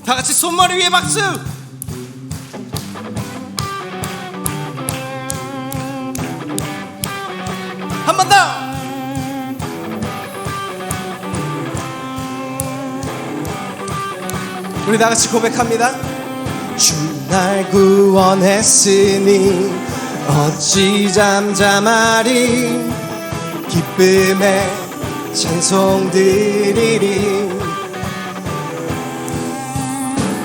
다 같이 손머리 위에 박수. 한 번 더. 우리 다 같이 고백합니다. 주 날 구원했으니 어찌 잠잠하리. 기쁨에 찬송 드리리.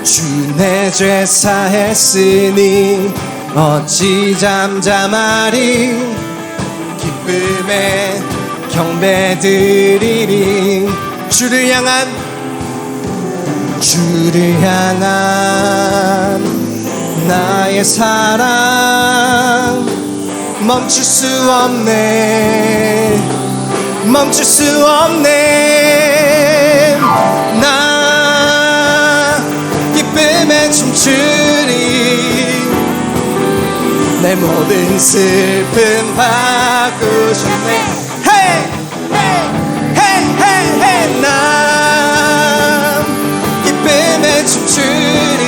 주 내 죄 사했으니 어찌 잠잠하리. 기쁨에 경배 드리리. 주를 향한 나의 사랑 멈출 수 없네. 멈출 수 없네. 나 기쁨에 춤추리. 내 모든 슬픔 바꾸셨네. Hey, hey, hey, hey, hey. 나 기쁨에 춤추리.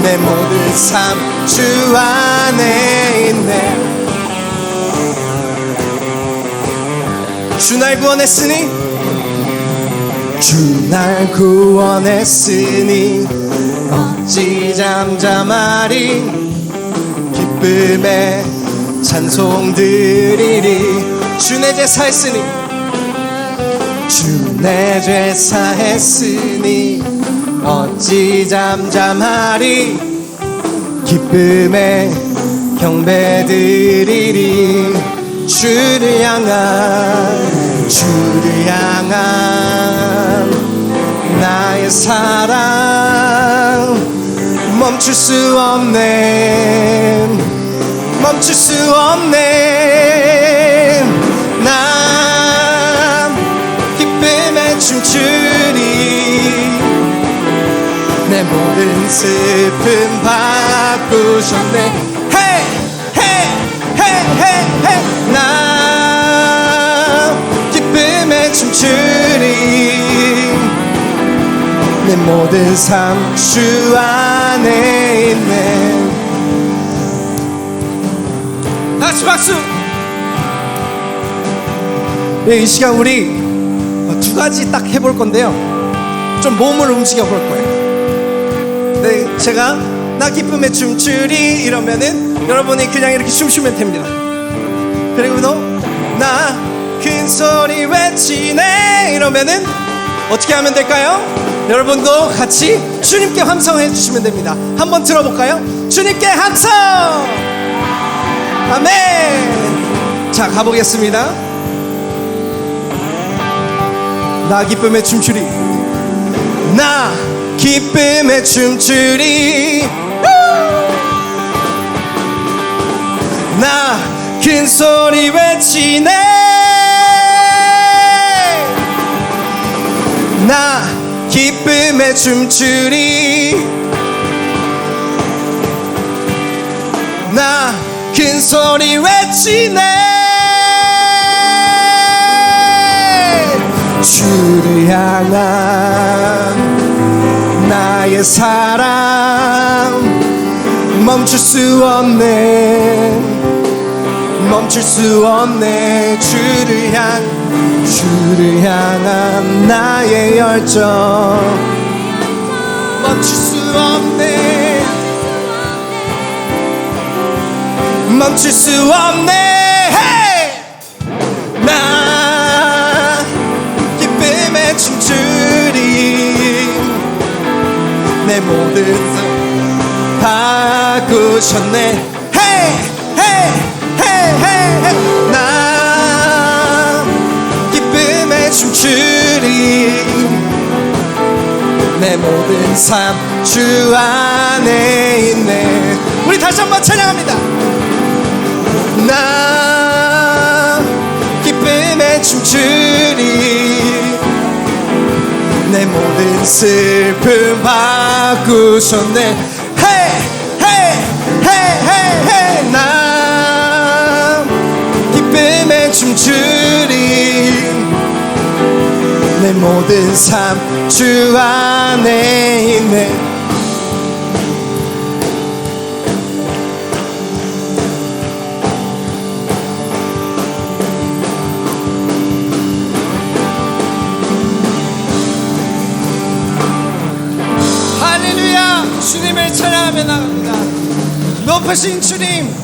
내 모든 삶 주 안에 있네. 주 날 구원했으니 주 날 구원했으니 어찌 잠잠하리. 기쁨에 찬송 드리리. 주 내 죄 사했으니 주 내 죄 사했으니 어찌 잠잠하리. 기쁨에 경배 드리리. 주를 향한 나의 사랑 멈출 수 없네. 멈출 수 없네. 나 기쁨에 춤추리. 내 모든 슬픔 바꾸셨네. Hey, hey, hey, hey, hey. 나 기쁨에 춤추리. 내 모든 삶 주 안에 있네. 다시 박수. 이 시간 우리 두 가지 딱 해볼 건데요. 좀 몸을 움직여 볼 거예요. 네, 제가 나 기쁨에 춤추리 이러면은 여러분이 그냥 이렇게 춤추면 됩니다. 그리고 나 큰 소리 외치네 이러면은 어떻게 하면 될까요? 여러분도 같이 주님께 함성해 주시면 됩니다. 한번 들어볼까요? 주님께 함성! 아멘! 자, 가보겠습니다. 나 기쁨에 춤추리. 나 기쁨에 춤추리. 나 큰 소리 외치네. 나 기쁨에 춤추리. 나 큰 소리 외치네. 주를 향한 나의 사랑 멈출 수 없네. 멈출 수 없네. 주를 향한 나의 열정 멈출 수 없네. 멈출 수 없네. Hey! 나 기쁨에 춤추리. 내 모든 삶 바꾸셨네. Hey! Hey! Hey! Hey! Hey! 나 기쁨에 춤추리. 내 모든 삶 주 안에 있네. 우리 다시 한번 찬양합니다. 나 기쁨에 춤추리. 내 모든 슬픔 바꾸셨네. Hey! Hey! Hey! Hey! Hey! 나 기쁨에 춤추리. 내 내 모든 삶 주 안에 있네. 주님을 찬양하며 나갑니다. 높으신 주님,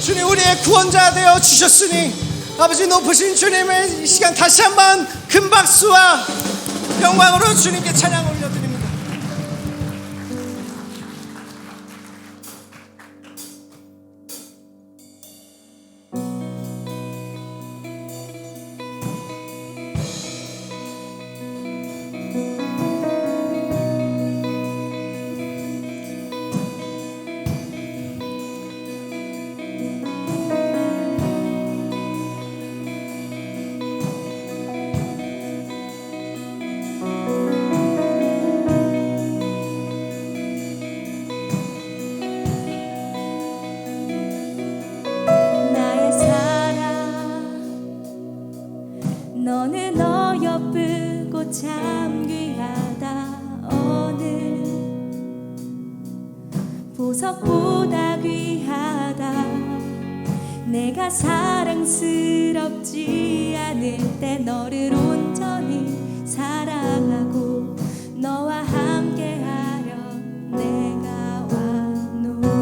주님 우리의 구원자 되어 주셨으니 아버지 높으신 주님을 이 시간 다시 한번 큰 박수와 영광으로 주님께 찬양 올려드립니다. 너는 어여쁘고 참 귀하다. 어느 보석보다 귀하다. 내가 사랑스럽지 않을 때 너를 온전히 사랑하고 너와 함께하려 내가 왔노라.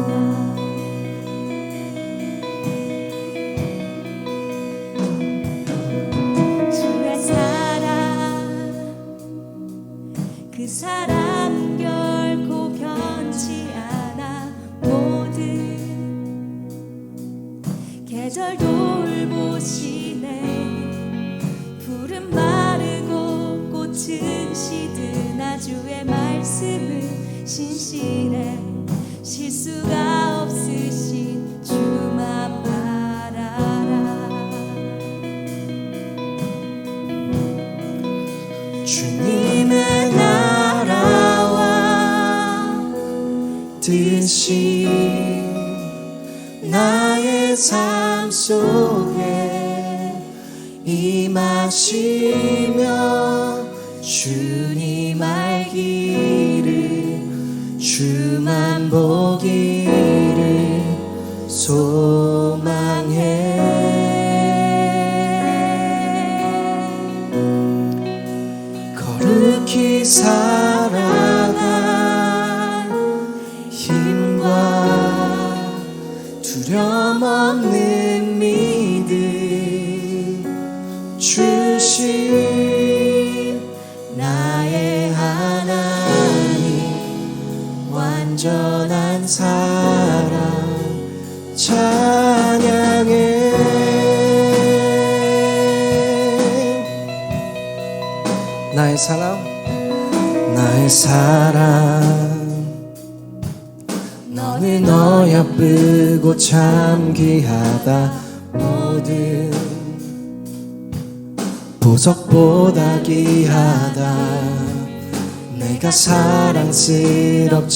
그 사랑 결코 변치 않아. 모든 계절 돌보시네. 푸른 마르고 꽃은 시드나 주의 말씀은 신실해. 실수가 없으신 주만 바라라. 주님의 뜻이 나의 삶 속에 임하시며 주님 알기를 주만 보기를 소망해. 거룩히 살아갈 힘과 두려움 없는 믿음 주신 나의 하나님 완전한 사랑 찬양해. 나의 사랑 나의 사랑 너는 어여쁘고 참 귀하다. 모든 보석보다 귀하다. 내가 사랑스럽지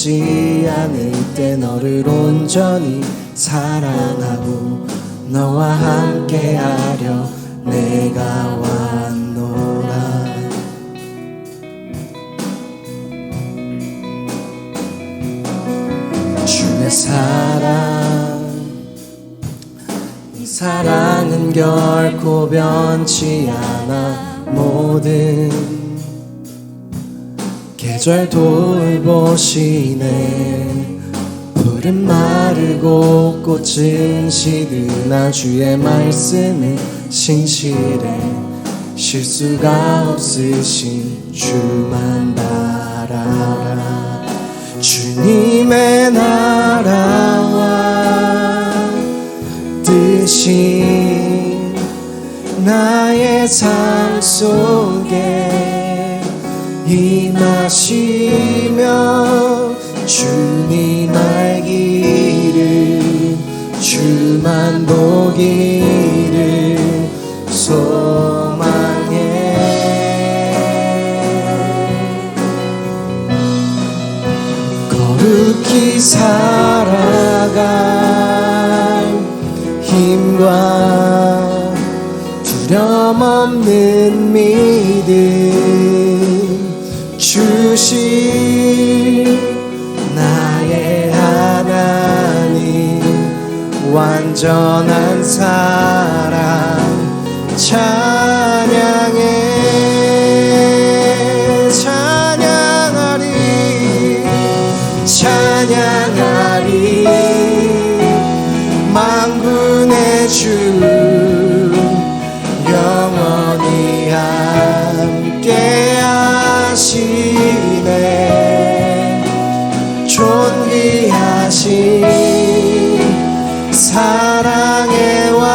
않을 때 너를 온전히 사랑하고 너와 함께하려 내가 왔노라. 주의 사랑 이 사랑은 결코 변치 않아. 모든 계절 돌보시네. 푸른 마르고 꽃은 시드나 주의 말씀은 신실해. 실수가 없으신 주만 바라라. 주님의 나라와 뜻이 나의 삶 속에 임하시며 주님 알기를 주만 보기를 소망해. 거룩히 살아갈 힘과 두려움 없는 믿음 완전한 사랑 찬양해 찬양하리 찬양하리 만군의 주 영원히 함께 하시네 존귀하신 사랑의 왕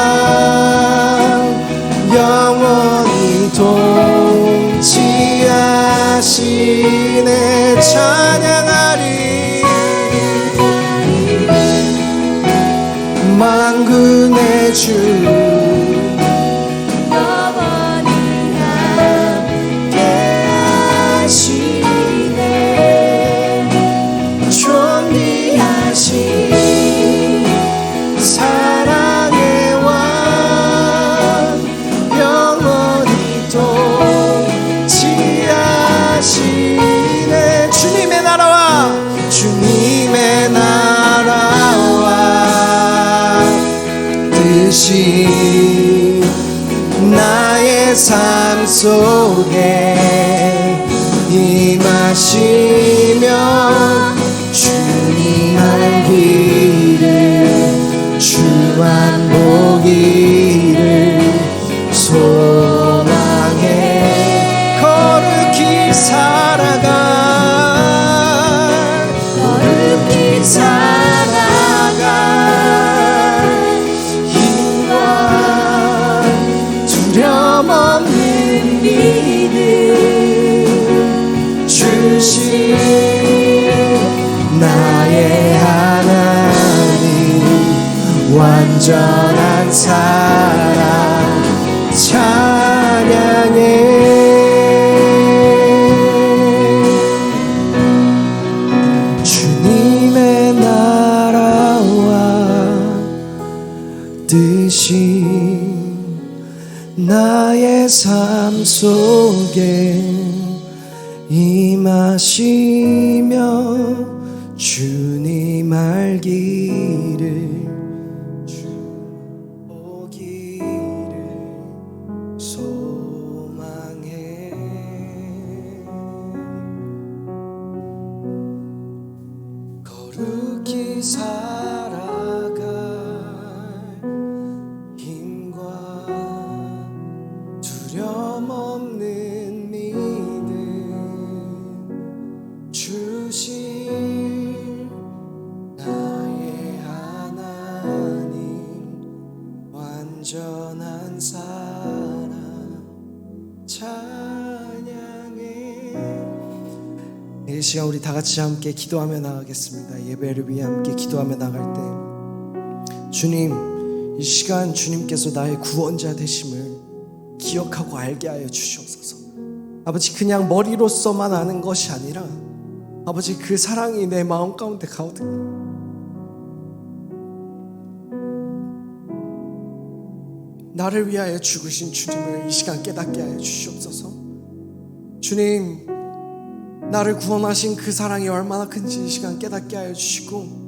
영원히 통치하시네 찬양하리 만군의 주 영원히 함께 하시네 존귀하신 사랑의 왕 영원히 통치하시네 주님의 나라와 주님의 나라와 뜻이 나의 삶 속에 임하시며 주님 알기를 주 안보기를 소망해 거룩히 살아가 힘과 두려움 없는 믿음 주신 나의 하나님 완전한 사랑 찬양해 주님의 나라와 뜻이 나의 삶 속에 임하시며 주님 알기를 주 보기를 소망해 거룩히 살아갈 힘과 두려움 없는 믿음 주신 나의 하나님 완전한 사랑 찬양해 이 시간 우리 다 같이 함께 기도하며 나가겠습니다. 예배를 위해 함께 기도하며 나갈 때 주님 이 시간 주님께서 나의 구원자 되심을 기억하고 알게 하여 주시옵소서. 아버지 그냥 머리로서만 아는 것이 아니라 아버지 그 사랑이 내 마음 가운데 가득 나를 위하여 죽으신 주님을 이 시간 깨닫게 하여 주시옵소서. 주님 나를 구원하신 그 사랑이 얼마나 큰지 이 시간 깨닫게 하여 주시고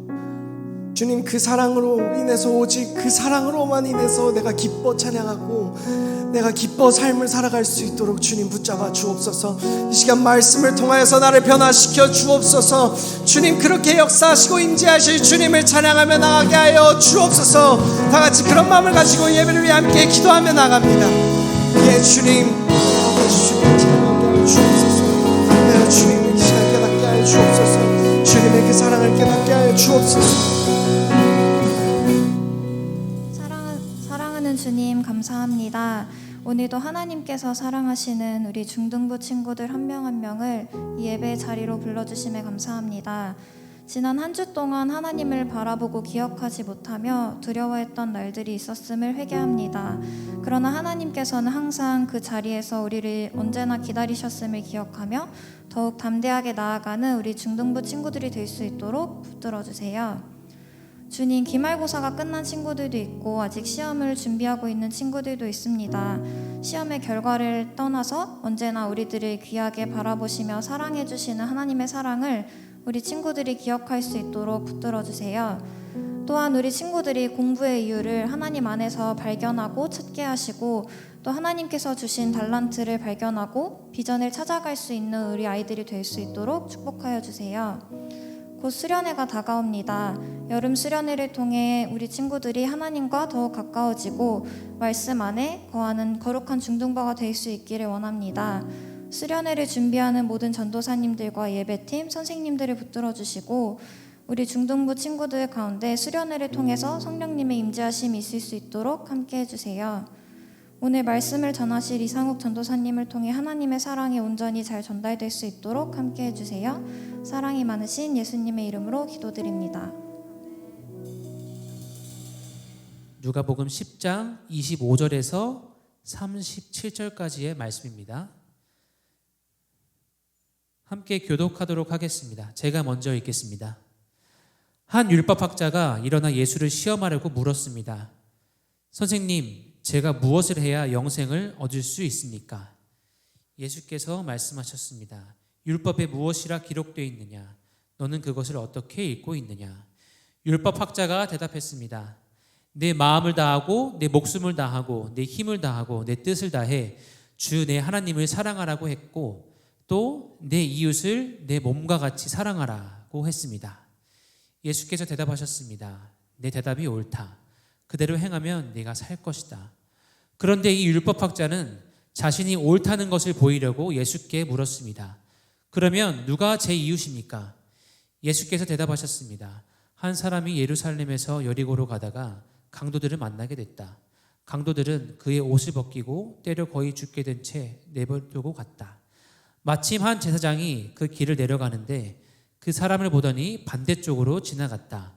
주님 그 사랑으로 인해서 오직 그 사랑으로만 인해서 내가 기뻐 찬양하고 내가 기뻐 삶을 살아갈 수 있도록 주님 붙잡아 주옵소서. 이 시간 말씀을 통하여서 나를 변화시켜 주옵소서. 주님 그렇게 역사하시고 임재하실 주님을 찬양하며 나가게 하여 주옵소서. 다 같이 그런 마음을 가지고 예배를 위해 함께 기도하며 나갑니다. 예 주님 주님을 찬양하게 하여 주옵소서. 내가 주님을 이 시간 깨닫게 하여 주옵소서. 주님의 그 사랑을 깨닫게 하여 주옵소서. 사랑하는 주님 감사합니다. 오늘도 하나님께서 사랑하시는 우리 중등부 친구들 한 명 한 명을 이 예배 자리로 불러주심에 감사합니다. 지난 한 주 동안 하나님을 바라보고 기억하지 못하며 두려워했던 날들이 있었음을 회개합니다. 그러나 하나님께서는 항상 그 자리에서 우리를 언제나 기다리셨음을 기억하며 더욱 담대하게 나아가는 우리 중등부 친구들이 될 수 있도록 붙들어 주세요. 주님, 기말고사가 끝난 친구들도 있고 아직 시험을 준비하고 있는 친구들도 있습니다. 시험의 결과를 떠나서 언제나 우리들을 귀하게 바라보시며 사랑해 주시는 하나님의 사랑을 우리 친구들이 기억할 수 있도록 붙들어 주세요. 또한 우리 친구들이 공부의 이유를 하나님 안에서 발견하고 찾게 하시고 또 하나님께서 주신 달란트를 발견하고 비전을 찾아갈 수 있는 우리 아이들이 될 수 있도록 축복하여 주세요. 곧 수련회가 다가옵니다. 여름 수련회를 통해 우리 친구들이 하나님과 더욱 가까워지고 말씀 안에 거하는 거룩한 중등부가 될 수 있기를 원합니다. 수련회를 준비하는 모든 전도사님들과 예배팀, 선생님들을 붙들어 주시고 우리 중등부 친구들 가운데 수련회를 통해서 성령님의 임재하심이 있을 수 있도록 함께 해주세요. 오늘 말씀을 전하실 이상욱 전도사님을 통해 하나님의 사랑이 온전히 잘 전달될 수 있도록 함께 해주세요. 사랑이 많으신 예수님의 이름으로 기도드립니다. 누가복음 10장 25절에서 37절까지의 말씀입니다. 함께 교독하도록 하겠습니다. 제가 먼저 읽겠습니다. 한 율법학자가 일어나 예수를 시험하려고 물었습니다. 선생님, 제가 무엇을 해야 영생을 얻을 수 있습니까? 예수께서 말씀하셨습니다. 율법에 무엇이라 기록되어 있느냐? 너는 그것을 어떻게 읽고 있느냐? 율법학자가 대답했습니다. 내 마음을 다하고 내 목숨을 다하고 내 힘을 다하고 내 뜻을 다해 주 내 하나님을 사랑하라고 했고 또 내 이웃을 내 몸과 같이 사랑하라고 했습니다. 예수께서 대답하셨습니다. 내 대답이 옳다. 그대로 행하면 네가 살 것이다. 그런데 이 율법학자는 자신이 옳다는 것을 보이려고 예수께 물었습니다. 그러면 누가 제 이웃입니까? 예수께서 대답하셨습니다. 한 사람이 예루살렘에서 여리고로 가다가 강도들을 만나게 됐다. 강도들은 그의 옷을 벗기고 때려 거의 죽게 된 채 내버려두고 갔다. 마침 한 제사장이 그 길을 내려가는데 그 사람을 보더니 반대쪽으로 지나갔다.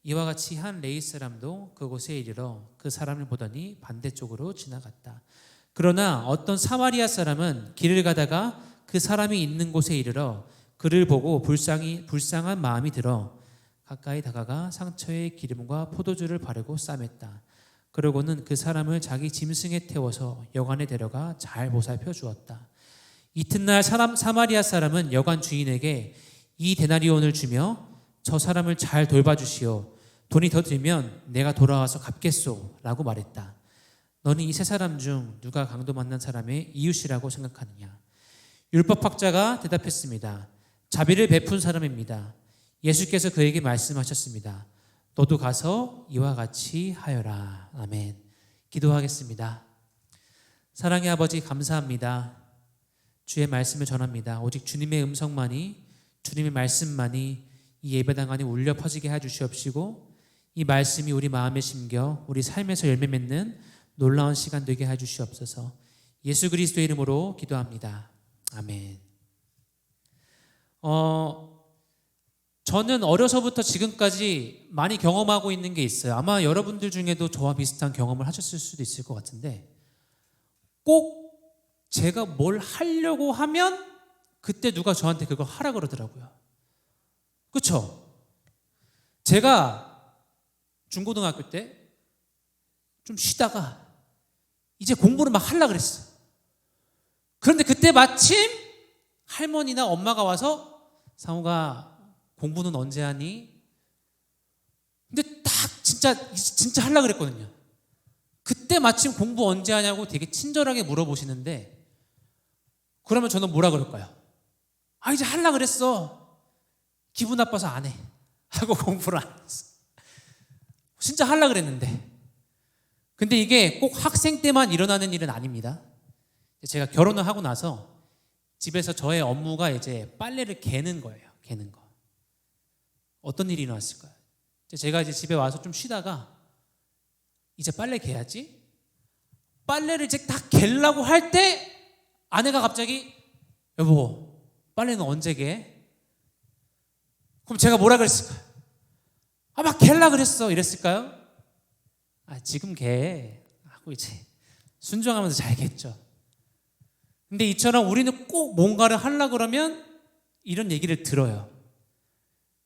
이와 같이 한 레위 사람도 그곳에 이르러 그 사람을 보더니 반대쪽으로 지나갔다. 그러나 어떤 사마리아 사람은 길을 가다가 그 사람이 있는 곳에 이르러 그를 보고 불쌍한 마음이 들어 가까이 다가가 상처에 기름과 포도주를 바르고 싸맸다. 그러고는 그 사람을 자기 짐승에 태워서 여관에 데려가 잘 보살펴 주었다. 이튿날 사마리아 사람은 여관 주인에게 이 데나리온을 주며 저 사람을 잘 돌봐주시오. 돈이 더 들면 내가 돌아와서 갚겠소 라고 말했다. 너는 이 세 사람 중 누가 강도 만난 사람의 이웃이라고 생각하느냐? 율법학자가 대답했습니다. 자비를 베푼 사람입니다. 예수께서 그에게 말씀하셨습니다. 너도 가서 이와 같이 하여라. 아멘. 기도하겠습니다. 사랑의 아버지 감사합니다. 주의 말씀을 전합니다. 오직 주님의 음성만이, 주님의 말씀만이 이 예배당 안에 울려 퍼지게 해주시옵시고 이 말씀이 우리 마음에 심겨 우리 삶에서 열매 맺는 놀라운 시간 되게 해주시옵소서. 예수 그리스도의 이름으로 기도합니다. 아멘. 저는 어려서부터 지금까지 많이 경험하고 있는 게 있어요. 아마 여러분들 중에도 저와 비슷한 경험을 하셨을 수도 있을 것 같은데 꼭 제가 뭘 하려고 하면 그때 누가 저한테 그걸 하라 그러더라고요. 그렇죠? 제가 중고등학교 때 좀 쉬다가 이제 공부를 막 하려고 그랬어. 그런데 그때 마침 할머니나 엄마가 와서 상우가 공부는 언제 하니? 근데 딱 진짜 하려고 그랬거든요. 그때 마침 공부 언제 하냐고 되게 친절하게 물어보시는데 그러면 저는 뭐라 그럴까요? 아 이제 하려고 그랬어. 기분 나빠서 안 해. 하고 공부를 안 했어. 진짜 하려고 그랬는데. 근데 이게 꼭 학생 때만 일어나는 일은 아닙니다. 제가 결혼을 하고 나서 집에서 저의 업무가 이제 빨래를 개는 거예요. 개는 거. 어떤 일이 일어났을까요? 제가 이제 집에 와서 좀 쉬다가 이제 빨래 개야지. 빨래를 이제 딱 개려고 할 때 아내가 갑자기 여보 빨래는 언제 개? 그럼 제가 뭐라 그랬을까요? 아 막 개려고 그랬어 이랬을까요? 아 지금 개 하고 이제 순종하면서 잘 겠죠. 근데 이처럼 우리는 꼭 뭔가를 하려고 그러면 이런 얘기를 들어요.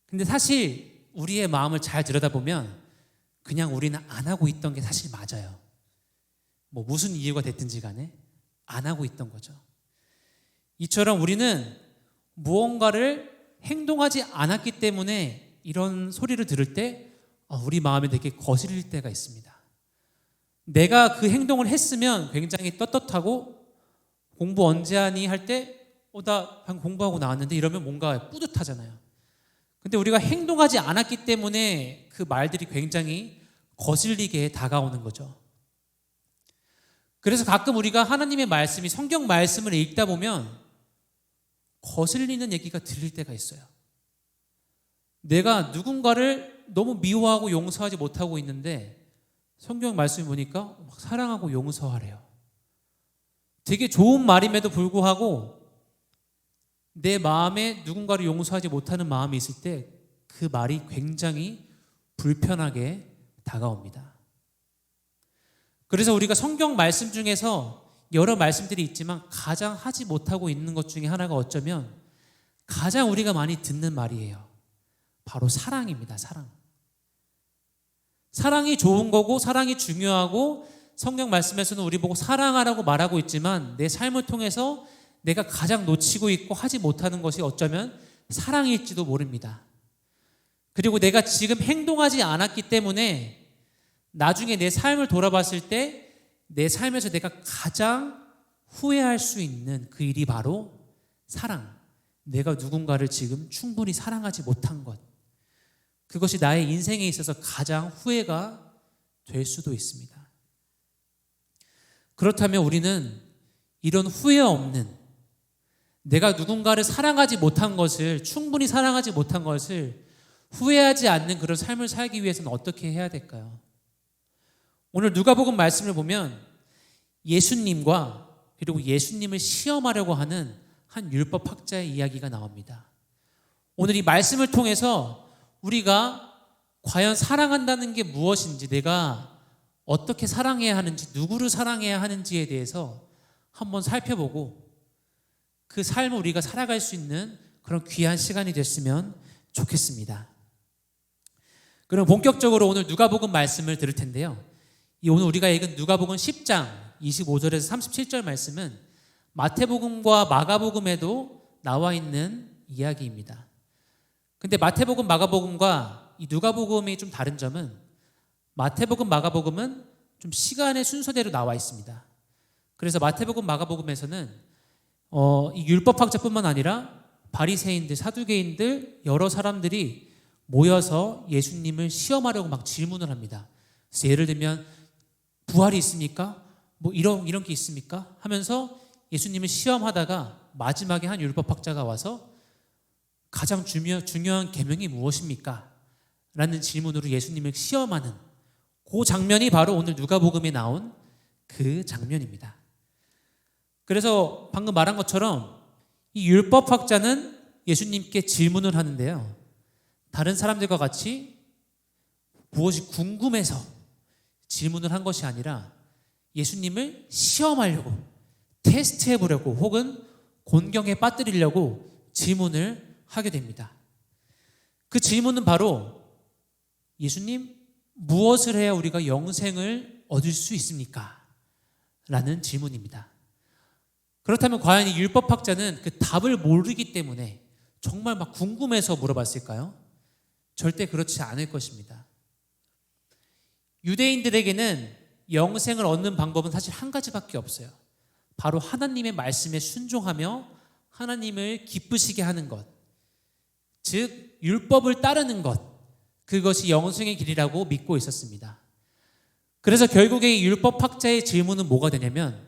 근데 사실 우리의 마음을 잘 들여다보면 그냥 우리는 안 하고 있던 게 사실 맞아요. 뭐 무슨 이유가 됐든지 간에 안 하고 있던 거죠. 이처럼 우리는 무언가를 행동하지 않았기 때문에 이런 소리를 들을 때 우리 마음에 되게 거슬릴 때가 있습니다. 내가 그 행동을 했으면 굉장히 떳떳하고 공부 언제 하니 할 때 나 방금 공부하고 나왔는데 이러면 뭔가 뿌듯하잖아요. 근데 우리가 행동하지 않았기 때문에 그 말들이 굉장히 거슬리게 다가오는 거죠. 그래서 가끔 우리가 하나님의 말씀이 성경 말씀을 읽다 보면 거슬리는 얘기가 들릴 때가 있어요. 내가 누군가를 너무 미워하고 용서하지 못하고 있는데 성경 말씀을 보니까 막 사랑하고 용서하래요. 되게 좋은 말임에도 불구하고 내 마음에 누군가를 용서하지 못하는 마음이 있을 때 그 말이 굉장히 불편하게 다가옵니다. 그래서 우리가 성경 말씀 중에서 여러 말씀들이 있지만 가장 하지 못하고 있는 것 중에 하나가 어쩌면 가장 우리가 많이 듣는 말이에요. 바로 사랑입니다. 사랑. 사랑이 좋은 거고 사랑이 중요하고 성경 말씀에서는 우리 보고 사랑하라고 말하고 있지만 내 삶을 통해서 내가 가장 놓치고 있고 하지 못하는 것이 어쩌면 사랑일지도 모릅니다. 그리고 내가 지금 행동하지 않았기 때문에 나중에 내 삶을 돌아봤을 때 내 삶에서 내가 가장 후회할 수 있는 그 일이 바로 사랑. 내가 누군가를 지금 충분히 사랑하지 못한 것. 그것이 나의 인생에 있어서 가장 후회가 될 수도 있습니다. 그렇다면 우리는 이런 후회 없는 내가 누군가를 사랑하지 못한 것을 충분히 사랑하지 못한 것을 후회하지 않는 그런 삶을 살기 위해서는 어떻게 해야 될까요? 오늘 누가복음 말씀을 보면 예수님과 그리고 예수님을 시험하려고 하는 한 율법학자의 이야기가 나옵니다. 오늘 이 말씀을 통해서 우리가 과연 사랑한다는 게 무엇인지, 내가 어떻게 사랑해야 하는지, 누구를 사랑해야 하는지에 대해서 한번 살펴보고 그 삶을 우리가 살아갈 수 있는 그런 귀한 시간이 됐으면 좋겠습니다. 그럼 본격적으로 오늘 누가복음 말씀을 들을 텐데요. 이 오늘 우리가 읽은 누가복음 10장 25절에서 37절 말씀은 마태복음과 마가복음에도 나와 있는 이야기입니다. 근데 마태복음, 마가복음과 이 누가복음이 좀 다른 점은 마태복음, 마가복음은 좀 시간의 순서대로 나와 있습니다. 그래서 마태복음, 마가복음에서는 이 율법학자뿐만 아니라 바리새인들, 사두개인들 여러 사람들이 모여서 예수님을 시험하려고 막 질문을 합니다. 그래서 예를 들면 부활이 있습니까? 뭐 이런 게 있습니까? 하면서 예수님을 시험하다가 마지막에 한 율법학자가 와서 가장 중요한 계명이 무엇입니까? 라는 질문으로 예수님을 시험하는 그 장면이 바로 오늘 누가복음에 나온 그 장면입니다. 그래서 방금 말한 것처럼 이 율법학자는 예수님께 질문을 하는데요. 다른 사람들과 같이 무엇이 궁금해서 질문을 한 것이 아니라 예수님을 시험하려고, 테스트해 보려고, 혹은 곤경에 빠뜨리려고 질문을 하게 됩니다. 그 질문은 바로 예수님, 무엇을 해야 우리가 영생을 얻을 수 있습니까? 라는 질문입니다. 그렇다면 과연 이 율법학자는 그 답을 모르기 때문에 정말 막 궁금해서 물어봤을까요? 절대 그렇지 않을 것입니다. 유대인들에게는 영생을 얻는 방법은 사실 한 가지밖에 없어요. 바로 하나님의 말씀에 순종하며 하나님을 기쁘시게 하는 것, 즉 율법을 따르는 것, 그것이 영생의 길이라고 믿고 있었습니다. 그래서 결국에 이 율법학자의 질문은 뭐가 되냐면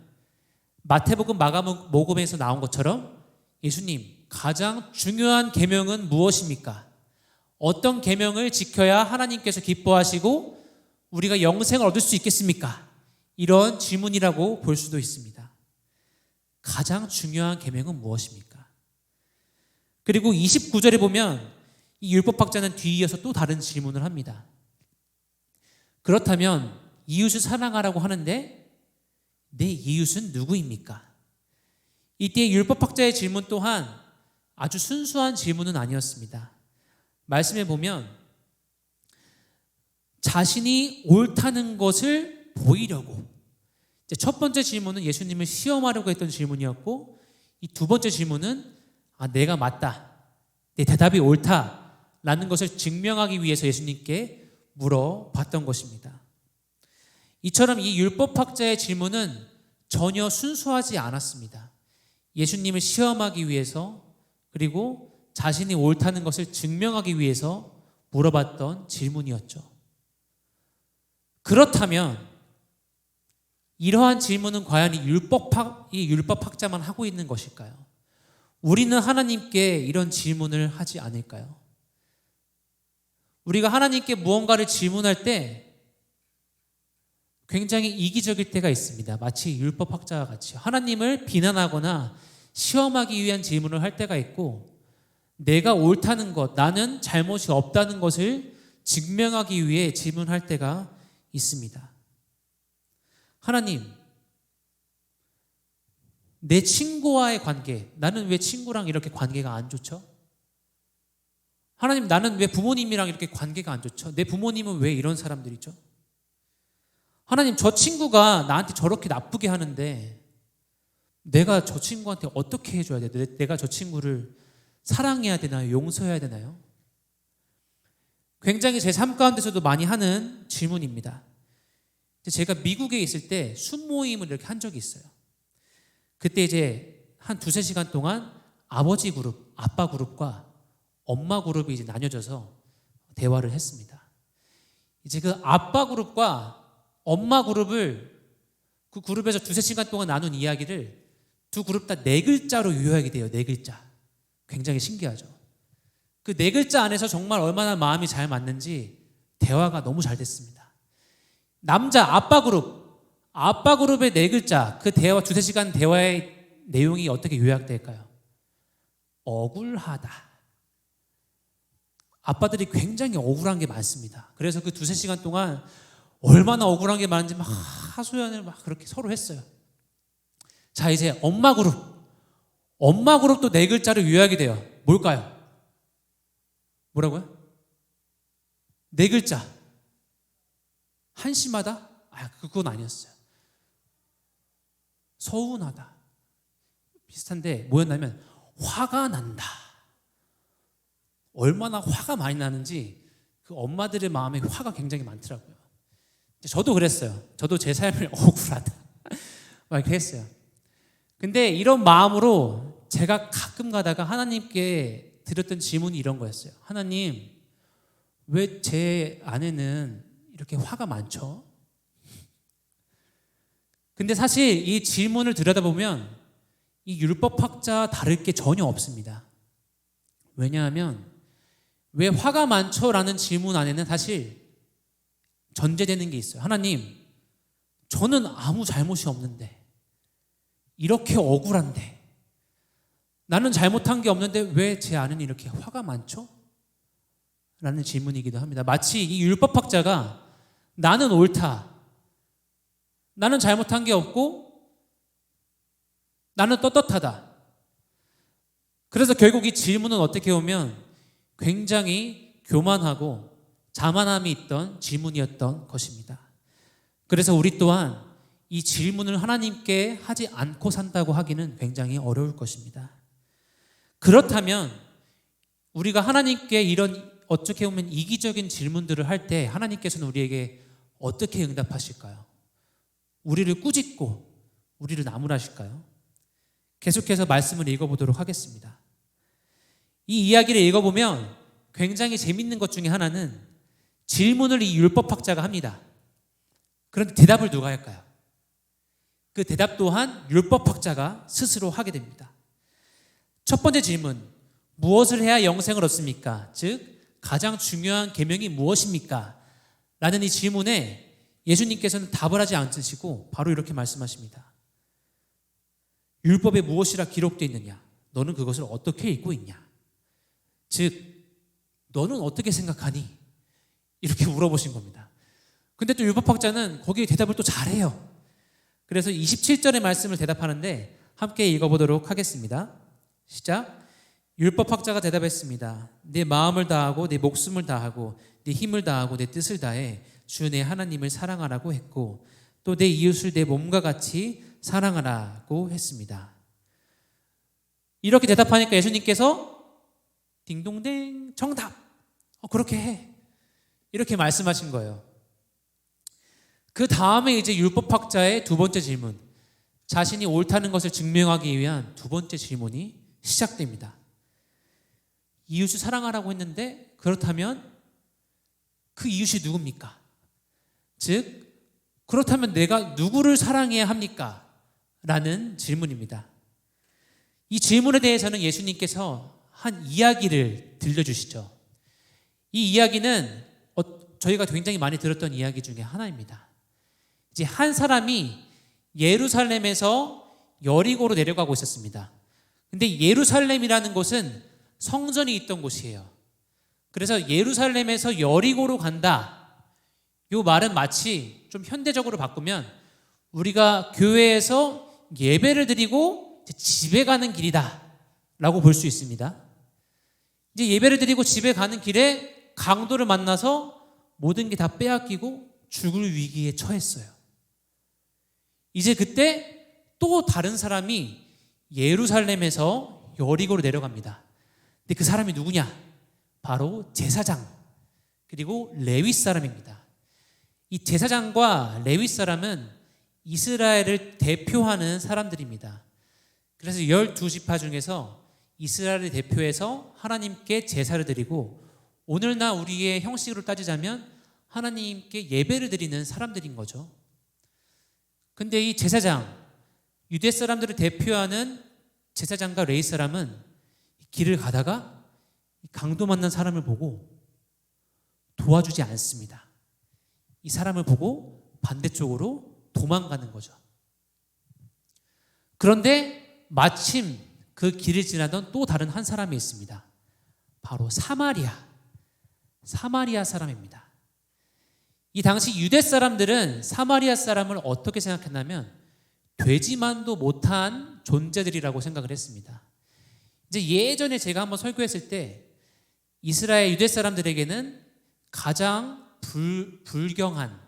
마태복음, 마가복음에서 나온 것처럼 예수님, 가장 중요한 계명은 무엇입니까? 어떤 계명을 지켜야 하나님께서 기뻐하시고 우리가 영생을 얻을 수 있겠습니까? 이런 질문이라고 볼 수도 있습니다. 가장 중요한 계명은 무엇입니까? 그리고 29절에 보면 이 율법학자는 뒤이어서 또 다른 질문을 합니다. 그렇다면 이웃을 사랑하라고 하는데 내 이웃은 누구입니까? 이때 율법학자의 질문 또한 아주 순수한 질문은 아니었습니다. 말씀에 보면 자신이 옳다는 것을 보이려고, 첫 번째 질문은 예수님을 시험하려고 했던 질문이었고, 이 두 번째 질문은 내가 맞다, 내 대답이 옳다라는 것을 증명하기 위해서 예수님께 물어봤던 것입니다. 이처럼 이 율법학자의 질문은 전혀 순수하지 않았습니다. 예수님을 시험하기 위해서 그리고 자신이 옳다는 것을 증명하기 위해서 물어봤던 질문이었죠. 그렇다면 이러한 질문은 과연 이 율법학자만 하고 있는 것일까요? 우리는 하나님께 이런 질문을 하지 않을까요? 우리가 하나님께 무언가를 질문할 때 굉장히 이기적일 때가 있습니다. 마치 율법학자와 같이 하나님을 비난하거나 시험하기 위한 질문을 할 때가 있고, 내가 옳다는 것, 나는 잘못이 없다는 것을 증명하기 위해 질문할 때가 있습니다. 하나님, 내 친구와의 관계, 나는 왜 친구랑 이렇게 관계가 안 좋죠? 하나님, 나는 왜 부모님이랑 이렇게 관계가 안 좋죠? 내 부모님은 왜 이런 사람들이죠? 하나님, 저 친구가 나한테 저렇게 나쁘게 하는데 내가 저 친구한테 어떻게 해줘야 돼요? 내가 저 친구를 사랑해야 되나요? 용서해야 되나요? 굉장히 제 삶 가운데서도 많이 하는 질문입니다. 제가 미국에 있을 때 순모임을 이렇게 한 적이 있어요. 그때 이제 한 두세 시간 동안 아버지 그룹, 아빠 그룹과 엄마 그룹이 이제 나뉘어져서 대화를 했습니다. 이제 그 아빠 그룹과 엄마 그룹을, 그 그룹에서 두세 시간 동안 나눈 이야기를 두 그룹 다 네 글자로 요약이 돼요. 네 글자. 굉장히 신기하죠. 그 네 글자 안에서 정말 얼마나 마음이 잘 맞는지 대화가 너무 잘 됐습니다. 남자 아빠 그룹의 네 글자, 그 대화, 두세 시간 대화의 내용이 어떻게 요약될까요? 억울하다. 아빠들이 굉장히 억울한 게 많습니다. 그래서 그 두세 시간 동안 얼마나 억울한 게 많은지 막 하소연을 막 그렇게 서로 했어요. 자, 이제 엄마 그룹도 네 글자로 요약이 돼요. 뭘까요? 뭐라고요? 네 글자. 한심하다? 그건 아니었어요. 서운하다. 비슷한데 뭐였냐면 화가 난다. 얼마나 화가 많이 나는지 그 엄마들의 마음에 화가 굉장히 많더라고요. 저도 그랬어요. 저도 제 삶을 억울하다 막 이렇게 했어요. 근데 이런 마음으로 제가 가끔 가다가 하나님께 드렸던 질문이 이런 거였어요. 하나님, 왜 제 아내는 이렇게 화가 많죠? 근데 사실 이 질문을 들여다보면 이 율법학자와 다를 게 전혀 없습니다. 왜냐하면 왜 화가 많죠? 라는 질문 안에는 사실 전제되는 게 있어요. 하나님, 저는 아무 잘못이 없는데, 이렇게 억울한데, 나는 잘못한 게 없는데 왜 제 아내는 이렇게 화가 많죠? 라는 질문이기도 합니다. 마치 이 율법학자가 나는 옳다, 나는 잘못한 게 없고 나는 떳떳하다. 그래서 결국 이 질문은 어떻게 보면 굉장히 교만하고 자만함이 있던 질문이었던 것입니다. 그래서 우리 또한 이 질문을 하나님께 하지 않고 산다고 하기는 굉장히 어려울 것입니다. 그렇다면 우리가 하나님께 이런 어떻게 보면 이기적인 질문들을 할 때 하나님께서는 우리에게 어떻게 응답하실까요? 우리를 꾸짖고 우리를 나무라실까요? 계속해서 말씀을 읽어보도록 하겠습니다. 이 이야기를 읽어보면 굉장히 재밌는 것 중에 하나는 질문을 이 율법학자가 합니다. 그런데 대답을 누가 할까요? 그 대답 또한 율법학자가 스스로 하게 됩니다. 첫 번째 질문, 무엇을 해야 영생을 얻습니까? 즉 가장 중요한 계명이 무엇입니까? 라는 이 질문에 예수님께서는 답을 하지 않으시고 바로 이렇게 말씀하십니다. 율법에 무엇이라 기록되어 있느냐? 너는 그것을 어떻게 읽고 있냐? 즉 너는 어떻게 생각하니? 이렇게 물어보신 겁니다. 근데 또 율법학자는 거기에 대답을 또 잘해요. 그래서 27절의 말씀을 대답하는데 함께 읽어보도록 하겠습니다. 시작. 율법학자가 대답했습니다. 내 마음을 다하고 내 목숨을 다하고 내 힘을 다하고 내 뜻을 다해 주 내 하나님을 사랑하라고 했고 또 내 이웃을 내 몸과 같이 사랑하라고 했습니다. 이렇게 대답하니까 예수님께서 딩동댕 정답. 그렇게 해. 이렇게 말씀하신 거예요. 그 다음에 이제 율법학자의 두 번째 질문, 자신이 옳다는 것을 증명하기 위한 두 번째 질문이 시작됩니다. 이웃을 사랑하라고 했는데 그렇다면 그 이웃이 누굽니까? 즉, 그렇다면 내가 누구를 사랑해야 합니까? 라는 질문입니다. 이 질문에 대해서는 예수님께서 한 이야기를 들려주시죠. 이 이야기는 저희가 굉장히 많이 들었던 이야기 중에 하나입니다. 이제 한 사람이 예루살렘에서 여리고로 내려가고 있었습니다. 근데 예루살렘이라는 곳은 성전이 있던 곳이에요. 그래서 예루살렘에서 여리고로 간다. 이 말은 마치 좀 현대적으로 바꾸면 우리가 교회에서 예배를 드리고 집에 가는 길이다 라고 볼 수 있습니다. 이제 예배를 드리고 집에 가는 길에 강도를 만나서 모든 게 다 빼앗기고 죽을 위기에 처했어요. 이제 그때 또 다른 사람이 예루살렘에서 여리고로 내려갑니다. 근데 그 사람이 누구냐? 바로 제사장 그리고 레위 사람입니다. 이 제사장과 레위 사람은 이스라엘을 대표하는 사람들입니다. 그래서 12지파 중에서 이스라엘을 대표해서 하나님께 제사를 드리고 오늘날 우리의 형식으로 따지자면 하나님께 예배를 드리는 사람들인 거죠. 근데 이 제사장, 유대 사람들을 대표하는 제사장과 레위 사람은 길을 가다가 강도 만난 사람을 보고 도와주지 않습니다. 이 사람을 보고 반대쪽으로 도망가는 거죠. 그런데 마침 그 길을 지나던 또 다른 한 사람이 있습니다. 바로 사마리아 사람입니다. 이 당시 유대 사람들은 사마리아 사람을 어떻게 생각했냐면 되지만도 못한 존재들이라고 생각을 했습니다. 이제 예전에 제가 한번 설교했을 때 이스라엘 유대 사람들에게는 가장 불경한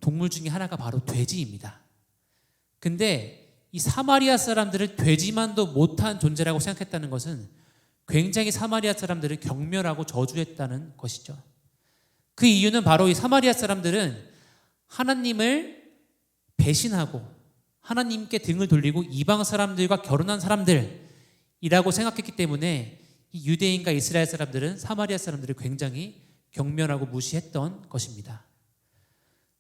동물 중에 하나가 바로 돼지입니다. 근데 이 사마리아 사람들을 되지만도 못한 존재라고 생각했다는 것은 굉장히 사마리아 사람들을 경멸하고 저주했다는 것이죠. 그 이유는 바로 이 사마리아 사람들은 하나님을 배신하고 하나님께 등을 돌리고 이방 사람들과 결혼한 사람들이라고 생각했기 때문에 이 유대인과 이스라엘 사람들은 사마리아 사람들을 굉장히 경멸하고 무시했던 것입니다.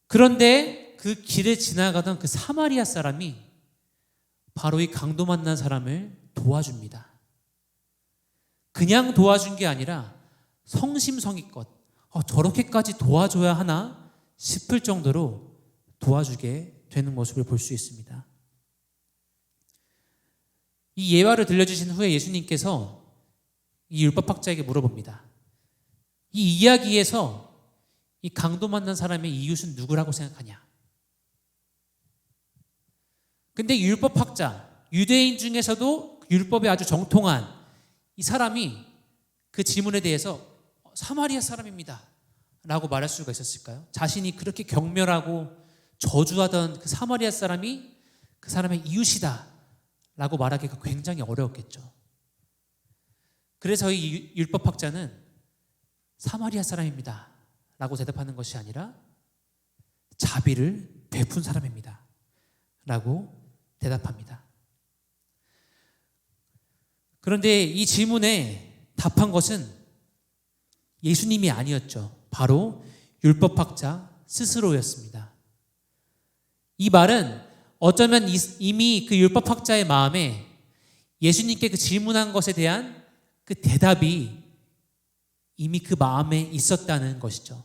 그런데 그 길을 지나가던 그 사마리아 사람이 바로 이 강도 만난 사람을 도와줍니다. 그냥 도와준 게 아니라 성심성의껏 저렇게까지 도와줘야 하나 싶을 정도로 도와주게 되는 모습을 볼 수 있습니다. 이 예화를 들려주신 후에 예수님께서 이 율법학자에게 물어봅니다. 이 이야기에서 이 강도 만난 사람의 이웃은 누구라고 생각하냐? 근데 율법학자, 유대인 중에서도 율법에 아주 정통한 이 사람이 그 질문에 대해서 사마리아 사람입니다 라고 말할 수가 있었을까요? 자신이 그렇게 경멸하고 저주하던 그 사마리아 사람이 그 사람의 이웃이다 라고 말하기가 굉장히 어려웠겠죠. 그래서 이 율법학자는 사마리아 사람입니다 라고 대답하는 것이 아니라 자비를 베푼 사람입니다 라고 대답합니다. 그런데 이 질문에 답한 것은 예수님이 아니었죠. 바로 율법학자 스스로였습니다. 이 말은 어쩌면 이미 그 율법학자의 마음에 예수님께 그 질문한 것에 대한 그 대답이 이미 그 마음에 있었다는 것이죠.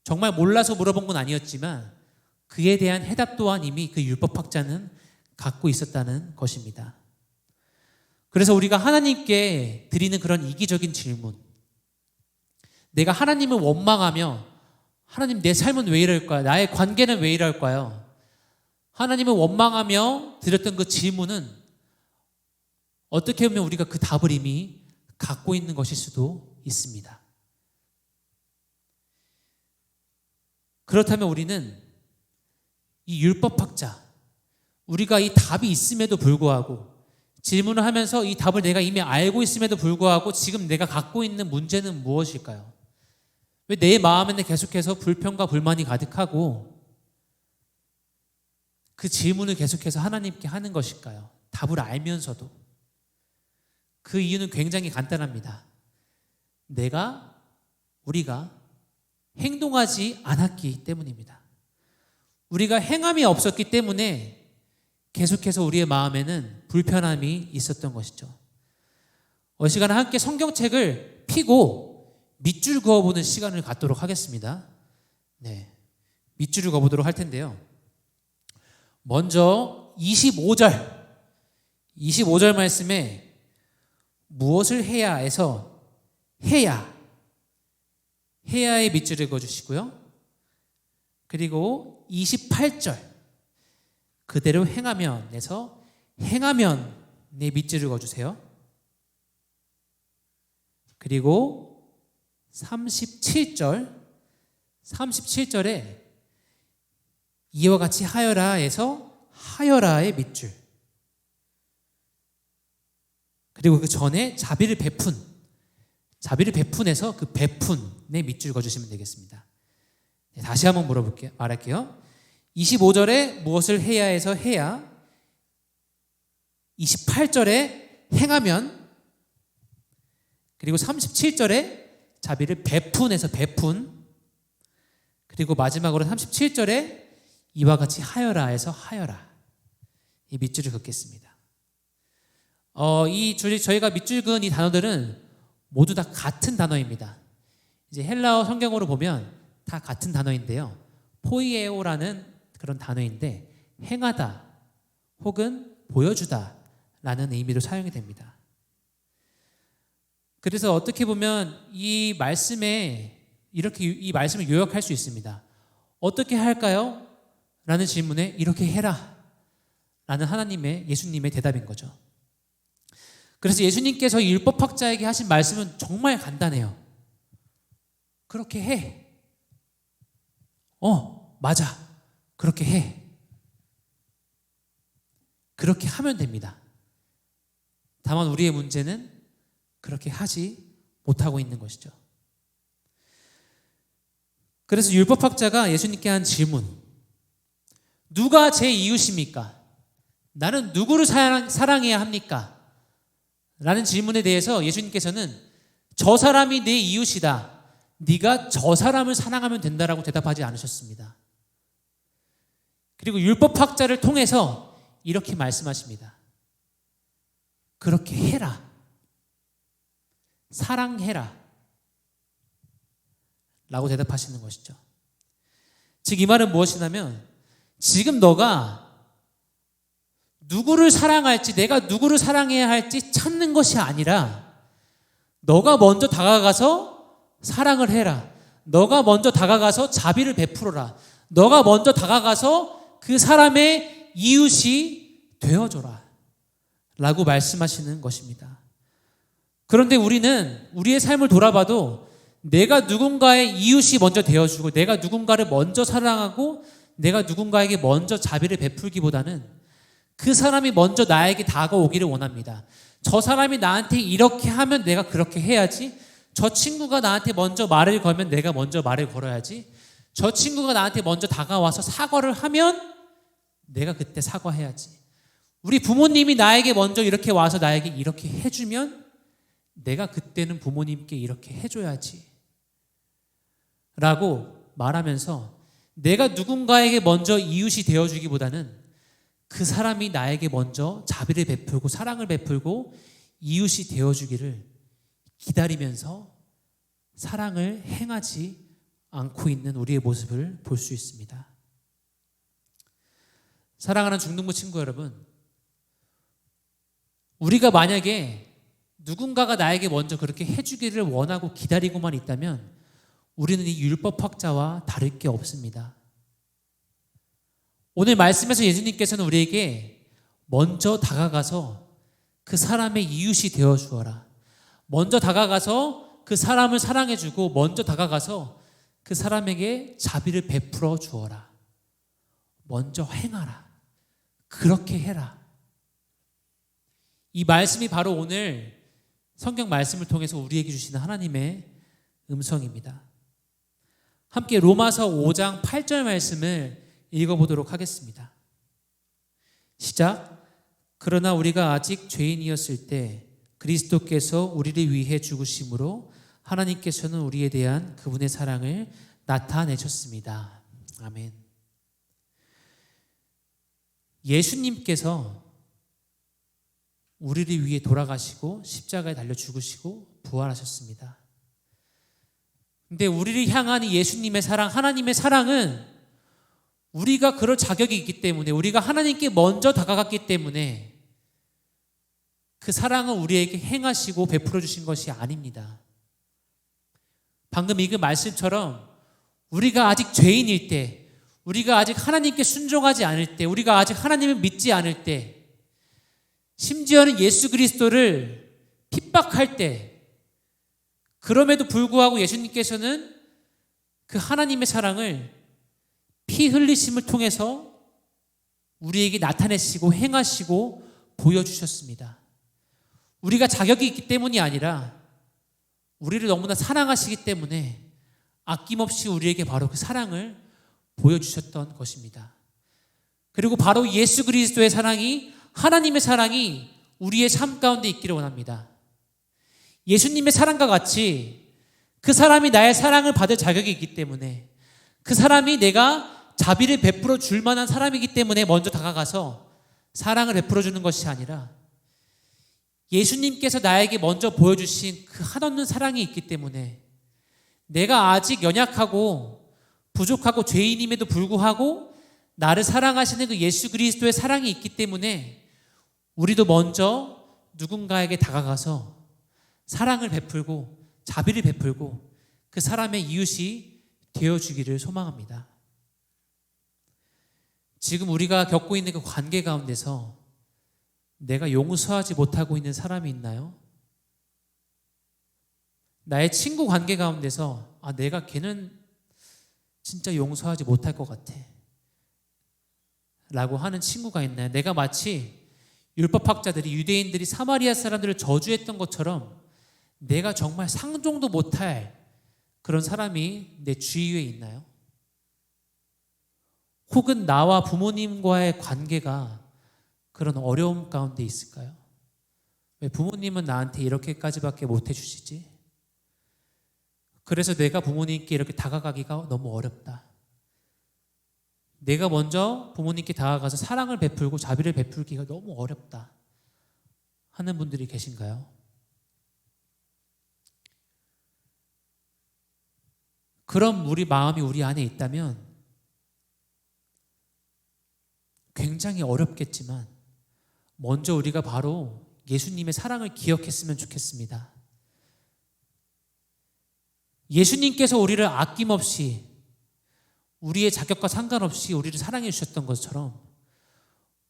정말 몰라서 물어본 건 아니었지만 그에 대한 해답 또한 이미 그 율법학자는 갖고 있었다는 것입니다. 그래서 우리가 하나님께 드리는 그런 이기적인 질문, 내가 하나님을 원망하며 하나님 내 삶은 왜 이럴까요? 나의 관계는 왜 이럴까요? 하나님을 원망하며 드렸던 그 질문은 어떻게 보면 우리가 그 답을 이미 갖고 있는 것일 수도 있습니다. 그렇다면 우리는 이 율법학자, 우리가 이 답이 있음에도 불구하고 질문을 하면서 이 답을 내가 이미 알고 있음에도 불구하고 지금 내가 갖고 있는 문제는 무엇일까요? 왜 내 마음에는 계속해서 불평과 불만이 가득하고 그 질문을 계속해서 하나님께 하는 것일까요? 답을 알면서도. 그 이유는 굉장히 간단합니다. 우리가 행동하지 않았기 때문입니다. 우리가 행함이 없었기 때문에 계속해서 우리의 마음에는 불편함이 있었던 것이죠. 이 시간에 함께 성경책을 펴고 밑줄 그어보는 시간을 갖도록 하겠습니다. 네, 밑줄을 그어보도록 할 텐데요. 먼저 25절 말씀에 무엇을 해야에서 해야의 밑줄을 그어주시고요. 그리고 28절 그대로 행하면에서 행하면의 밑줄을 그어주세요. 그리고 37절에 이와 같이 하여라에서 하여라의 밑줄. 그리고 그 전에 자비를 베푼에서 그 베푼의 밑줄 그어주시면 되겠습니다. 네, 다시 한번 말할게요. 25절에 무엇을 해야에서 해야, 28절에 행하면, 그리고 37절에 자비를 베푼에서 베푼, 그리고 마지막으로 37절에 이와 같이 하여라에서 하여라. 이 밑줄을 긋겠습니다. 저희가 밑줄 그은 이 단어들은 모두 다 같은 단어입니다. 이제 헬라어 성경으로 보면 다 같은 단어인데요. 포이에오라는 그런 단어인데 행하다 혹은 보여주다 라는 의미로 사용이 됩니다. 그래서 어떻게 보면 이 말씀을 요약할 수 있습니다. 어떻게 할까요? 라는 질문에 이렇게 해라 라는 예수님의 대답인 거죠. 그래서 예수님께서 율법학자에게 하신 말씀은 정말 간단해요. 그렇게 해. 맞아. 그렇게 해. 그렇게 하면 됩니다. 다만 우리의 문제는 그렇게 하지 못하고 있는 것이죠. 그래서 율법학자가 예수님께 한 질문, 누가 제 이웃입니까? 나는 누구를 사랑해야 합니까? 라는 질문에 대해서 예수님께서는 저 사람이 내 이웃이다, 네가 저 사람을 사랑하면 된다라고 대답하지 않으셨습니다. 그리고 율법학자를 통해서 이렇게 말씀하십니다. 그렇게 해라. 사랑해라. 라고 대답하시는 것이죠. 즉 이 말은 무엇이냐면 지금 너가 누구를 사랑할지, 내가 누구를 사랑해야 할지 찾는 것이 아니라 너가 먼저 다가가서 사랑을 해라. 너가 먼저 다가가서 자비를 베풀어라. 너가 먼저 다가가서 그 사람의 이웃이 되어줘라 라고 말씀하시는 것입니다. 그런데 우리는 우리의 삶을 돌아봐도 내가 누군가의 이웃이 먼저 되어주고 내가 누군가를 먼저 사랑하고 내가 누군가에게 먼저 자비를 베풀기보다는 그 사람이 먼저 나에게 다가오기를 원합니다. 저 사람이 나한테 이렇게 하면 내가 그렇게 해야지. 저 친구가 나한테 먼저 말을 걸면 내가 먼저 말을 걸어야지. 저 친구가 나한테 먼저 다가와서 사과를 하면 내가 그때 사과해야지. 우리 부모님이 나에게 먼저 이렇게 와서 나에게 이렇게 해주면 내가 그때는 부모님께 이렇게 해줘야지 라고 말하면서 내가 누군가에게 먼저 이웃이 되어주기보다는 그 사람이 나에게 먼저 자비를 베풀고 사랑을 베풀고 이웃이 되어주기를 기다리면서 사랑을 행하지 않고 있는 우리의 모습을 볼 수 있습니다. 사랑하는 중등부 친구 여러분, 우리가 만약에 누군가가 나에게 먼저 그렇게 해주기를 원하고 기다리고만 있다면 우리는 이 율법학자와 다를 게 없습니다. 오늘 말씀에서 예수님께서는 우리에게 먼저 다가가서 그 사람의 이웃이 되어 주어라. 먼저 다가가서 그 사람을 사랑해주고 먼저 다가가서 그 사람에게 자비를 베풀어 주어라. 먼저 행하라. 그렇게 해라. 이 말씀이 바로 오늘 성경 말씀을 통해서 우리에게 주시는 하나님의 음성입니다. 함께 로마서 5장 8절 말씀을 읽어보도록 하겠습니다. 시작. 그러나 우리가 아직 죄인이었을 때 그리스도께서 우리를 위해 죽으심으로 하나님께서는 우리에 대한 그분의 사랑을 나타내셨습니다. 아멘. 예수님께서 우리를 위해 돌아가시고 십자가에 달려 죽으시고 부활하셨습니다. 근데 우리를 향한 이 예수님의 사랑, 하나님의 사랑은 우리가 그럴 자격이 있기 때문에, 우리가 하나님께 먼저 다가갔기 때문에 그 사랑은 우리에게 행하시고 베풀어 주신 것이 아닙니다. 방금 읽은 말씀처럼 우리가 아직 죄인일 때, 우리가 아직 하나님께 순종하지 않을 때, 우리가 아직 하나님을 믿지 않을 때, 심지어는 예수 그리스도를 핍박할 때, 그럼에도 불구하고 예수님께서는 그 하나님의 사랑을 피 흘리심을 통해서 우리에게 나타내시고 행하시고 보여주셨습니다. 우리가 자격이 있기 때문이 아니라 우리를 너무나 사랑하시기 때문에 아낌없이 우리에게 바로 그 사랑을 보여주셨던 것입니다. 그리고 바로 예수 그리스도의 사랑이, 하나님의 사랑이 우리의 삶 가운데 있기를 원합니다. 예수님의 사랑과 같이 그 사람이 나의 사랑을 받을 자격이 있기 때문에, 그 사람이 내가 자비를 베풀어 줄 만한 사람이기 때문에 먼저 다가가서 사랑을 베풀어 주는 것이 아니라, 예수님께서 나에게 먼저 보여주신 그 한없는 사랑이 있기 때문에 내가 아직 연약하고 부족하고 죄인임에도 불구하고 나를 사랑하시는 그 예수 그리스도의 사랑이 있기 때문에 우리도 먼저 누군가에게 다가가서 사랑을 베풀고 자비를 베풀고 그 사람의 이웃이 되어주기를 소망합니다. 지금 우리가 겪고 있는 그 관계 가운데서 내가 용서하지 못하고 있는 사람이 있나요? 나의 친구 관계 가운데서 내가 걔는 진짜 용서하지 못할 것 같아 라고 하는 친구가 있나요? 내가 마치 율법학자들이, 유대인들이 사마리아 사람들을 저주했던 것처럼 내가 정말 상종도 못할 그런 사람이 내 주위에 있나요? 혹은 나와 부모님과의 관계가 그런 어려움 가운데 있을까요? 왜 부모님은 나한테 이렇게까지밖에 못 해주시지? 그래서 내가 부모님께 이렇게 다가가기가 너무 어렵다. 내가 먼저 부모님께 다가가서 사랑을 베풀고 자비를 베풀기가 너무 어렵다 하는 분들이 계신가요? 그럼 우리 마음이 우리 안에 있다면 굉장히 어렵겠지만 먼저 우리가 바로 예수님의 사랑을 기억했으면 좋겠습니다. 예수님께서 우리를 아낌없이 우리의 자격과 상관없이 우리를 사랑해 주셨던 것처럼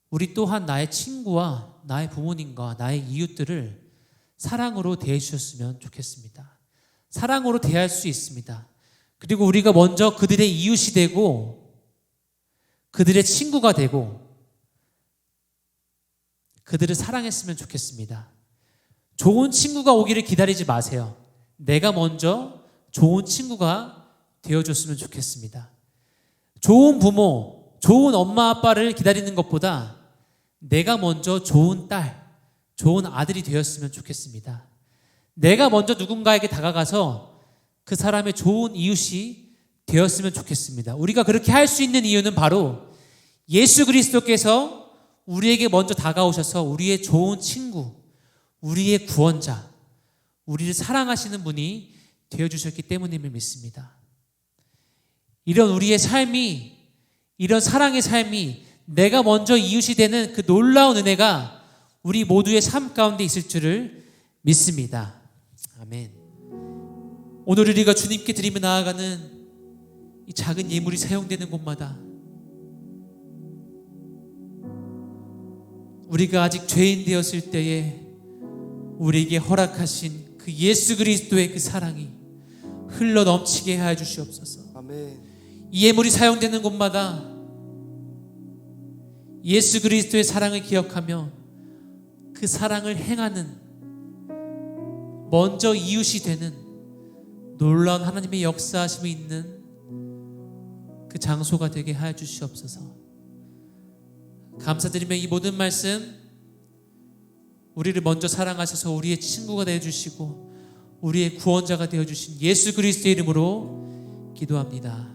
우리 또한 나의 친구와 나의 부모님과 나의 이웃들을 사랑으로 대해 주셨으면 좋겠습니다. 사랑으로 대할 수 있습니다. 그리고 우리가 먼저 그들의 이웃이 되고 그들의 친구가 되고 그들을 사랑했으면 좋겠습니다. 좋은 친구가 오기를 기다리지 마세요. 내가 먼저 좋은 친구가 되어줬으면 좋겠습니다. 좋은 부모, 좋은 엄마 아빠를 기다리는 것보다 내가 먼저 좋은 딸, 좋은 아들이 되었으면 좋겠습니다. 내가 먼저 누군가에게 다가가서 그 사람의 좋은 이웃이 되었으면 좋겠습니다. 우리가 그렇게 할 수 있는 이유는 바로 예수 그리스도께서 우리에게 먼저 다가오셔서 우리의 좋은 친구, 우리의 구원자, 우리를 사랑하시는 분이 되어주셨기 때문임을 믿습니다. 이런 우리의 삶이, 이런 사랑의 삶이 내가 먼저 이웃이 되는 그 놀라운 은혜가 우리 모두의 삶 가운데 있을 줄을 믿습니다. 아멘. 오늘 우리가 주님께 드리며 나아가는 이 작은 예물이 사용되는 곳마다 우리가 아직 죄인 되었을 때에 우리에게 허락하신 그 예수 그리스도의 그 사랑이 흘러 넘치게 하여 주시옵소서. 아멘. 이 예물이 사용되는 곳마다 예수 그리스도의 사랑을 기억하며 그 사랑을 행하는, 먼저 이웃이 되는 놀라운 하나님의 역사하심이 있는 그 장소가 되게 하여 주시옵소서. 감사드리며 이 모든 말씀 우리를 먼저 사랑하셔서 우리의 친구가 되어주시고 우리의 구원자가 되어주신 예수 그리스도의 이름으로 기도합니다.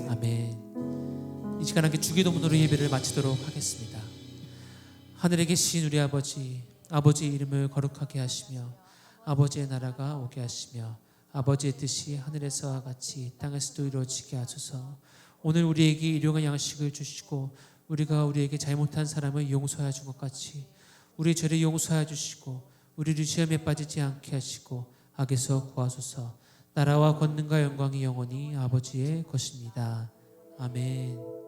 아멘. 이 시간 함께 주기도문으로 예배를 마치도록 하겠습니다. 하늘에 계신 우리 아버지, 아버지의 이름을 거룩하게 하시며 아버지의 나라가 오게 하시며 아버지의 뜻이 하늘에서와 같이 땅에서도 이루어지게 하소서. 오늘 우리에게 일용할 양식을 주시고 우리가 우리에게 잘못한 사람을 용서하여 준 것 같이 우리 죄를 용서하여 주시고 우리를 시험에 빠지지 않게 하시고 악에서 구하소서. 나라와 권능과 영광이 영원히 아버지의 것입니다. 아멘.